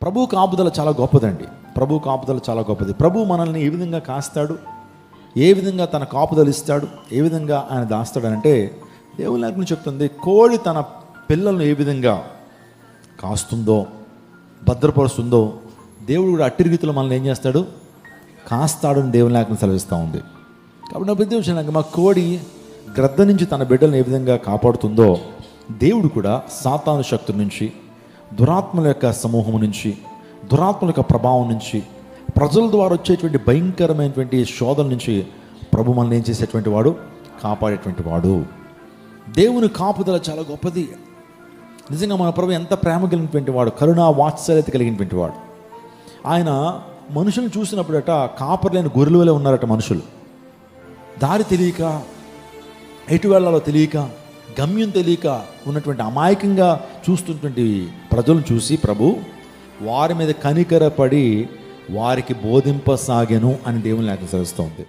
ప్రభు కాపుదల చాలా గొప్పదండి. ప్రభు కాపుదల చాలా గొప్పది. ప్రభు మనల్ని ఏ విధంగా కాస్తాడు, ఏ విధంగా తన కాపుదలు ఇస్తాడు, ఏ విధంగా ఆయన దాస్తాడనంటే దేవుని లేఖనం చెప్తుంది, కోడి తన పిల్లలను ఏ విధంగా కాస్తుందో, భద్రపరుస్తుందో, దేవుడు కూడా అట్టి రీతిలో మనల్ని ఏం చేస్తాడు, కాస్తాడని దేవుని లేఖనం సెలవిస్తూ ఉంది. కాబట్టి నా ప్రతి విషయం మా కోడి గ్రద్ద నుంచి తన బిడ్డలను ఏ విధంగా కాపాడుతుందో, దేవుడు కూడా సాతాను శక్తుల నుంచి, దురాత్మల యొక్క సమూహం నుంచి, దురాత్మల యొక్క ప్రభావం నుంచి, ప్రజల ద్వారా వచ్చేటువంటి భయంకరమైనటువంటి శోధన నుంచి ప్రభు మనల్ని ఏం చేసేటువంటి వాడు, కాపాడేటువంటి వాడు. దేవుని కాపుదల చాలా గొప్పది. నిజంగా మన ప్రభు ఎంత ప్రేమ కలిగినటువంటి వాడు, కరుణా వాత్సల్యత కలిగినటువంటి వాడు. ఆయన మనుషులను చూసినప్పుడట కాపర్లేని గొర్రెల వలె ఉన్నారట మనుషులు. దారి తెలియక, ఎటు వెళ్ళాలో తెలియక, గమ్యం తెలియక ఉన్నటువంటి అమాయకంగా చూస్తున్నటువంటి ప్రజలను చూసి ప్రభు వారి మీద కనికరపడి వారికి బోధింపసాగెను అని దేవుని లేఖనం సెలవిస్తూ ఉంది.